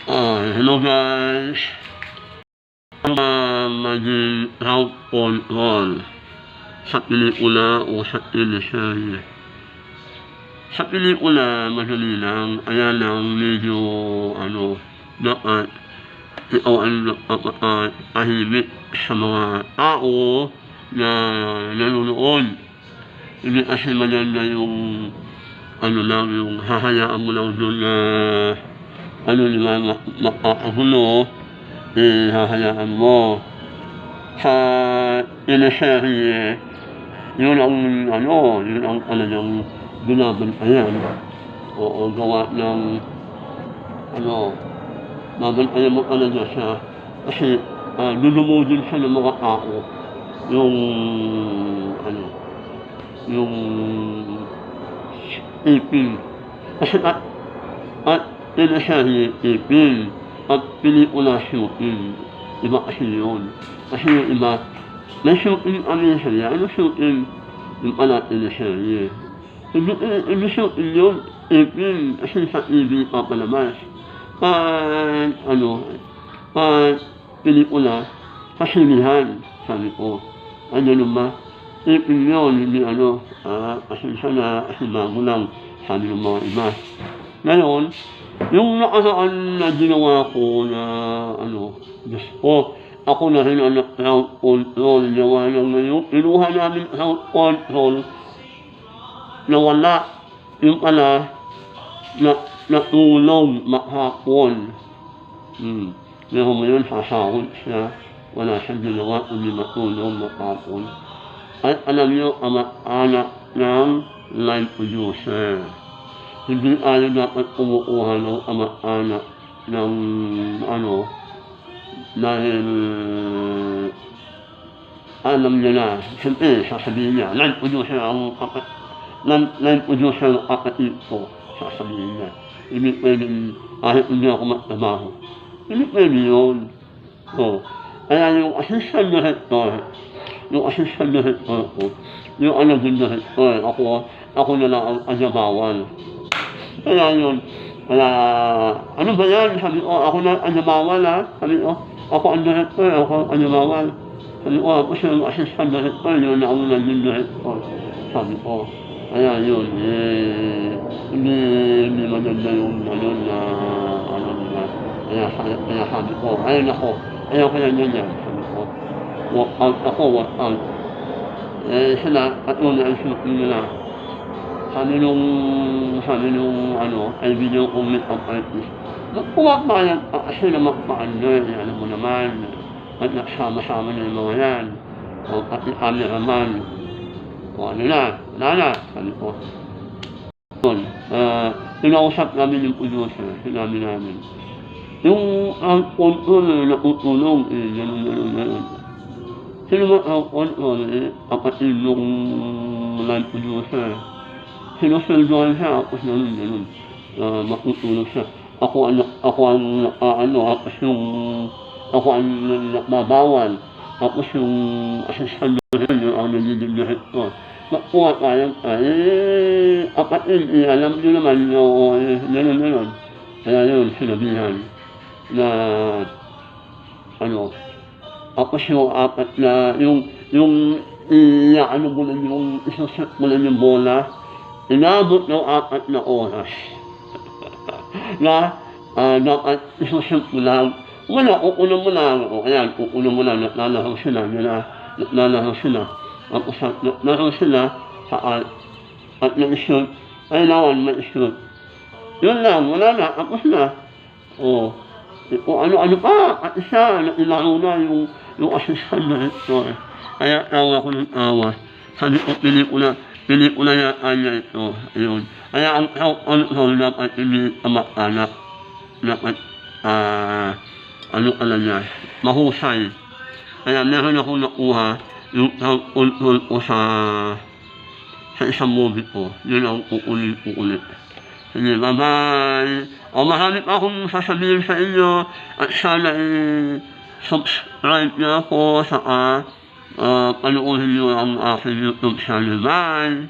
Hello guys. Maging round control sa pelikula o sa teleserye. Sa pelikula, madali lang. Ayan lang, medyo, dapat ikaw ang tahimik sa mga tao na nanonood. Hindi kasi maganda yung, yung hahayaan mo lang doon na, makakagulo, hahayaan mo. Sa teleserye, yun ang talagang binabantayan. Oo, gawa ng, babantayan mo talaga siya. Kasi, lulumodin siya ng mga tao. Yung ipin. Kasi at teleserye, ipin. At pelikula, shooting. Iba kasi yun. Kasi yung iba, may shooting teleserye. Ano shooting? Yung pala teleserye. Hindi shooting yun. Ipin. Kasi sa TV papalabas. Pag pelikula, kasilihan, sabi ko. Ano ba? Ipin yun, hindi pasensya na, kasi bago lang, sabi ng mga iba. Ngayon, yung nakaraan na ginawa ko na, Diyos ko, ako na rin ang crowd control, gawa lang ngayon, inuha namin crowd control, nawala, yung pala, natulog maghapon. Pero ngayon, sasahod siya, wala siyang ginawa, hindi matulog maghapon. At alam niyo, anak ng line producer. Hindi tayo dapat kumukuha ng anak ng dahil alam niya na, siyempre, sasabihin niya, line producer ang kapatid ko, sasabihin niya. Hindi pwedeng, kahit hindi ako magtrabaho. Hindi pwede yun. So, kaya yung assistant director ko, yung din director, ako na lang ang agabawal. Kaya yun, ano ba yan? Sabi ko, ako na ang agabawal ha? Sabi ko, ako ang director, ako ang agabawal. Sabi ko, ako siya yung assistant director, yun na ako naging director. Sabi ko, kaya yun, hindi maganda yung kaya sabi ko, ayaw kaya niya, sabi ko, walk out. Sila, patuloy ang shooting nila. Sabi nung video kong make-up artist, pumapayan kasi na magpa-under, alam mo naman, at nagsama-sama na yung mga yan, o pati cameraman, o wala na, sabi ko. Tinausap namin yung producer, sinabi namin, yung control natutulog, gano'n. Sino ba ang control, kapatid yung line producer. Sinusunduan siya, tapos gano'n. Matutulog siya. Ako ang nababawal. Tapos yung assistant yung ang nagiging director. Nakuha tayo, kapatid, alam nyo naman, gano'n. Kaya yun, sinabihan na, tapos yung apat na, yung isusot mo lang yung bola, inabot ng 4 na oras. Na, dapat isusot mo lang, kukunan mo lang, naglalaro sila. Tapos naglaro sila, at nag-shoot, kailangan mag-shoot. Yun lang, wala na, tapos na. Kung ano pa, at isa, ilaro na yung assistant director. Kaya tawa ko ng tawa. Sabi ko, pelikula niya ito. Ayun. Kaya ang control dapat hindi anak. Dapat, niya, mahusay. Kaya meron ako nakuha yung control ko sa isang movie ko. Yun ang kukunin ko ulit. Sige, bye-bye. Marami pa akong sasabihin sa inyo at sana subscribe niyo ako saka panoorin niyo ang aking YouTube channel. Bye!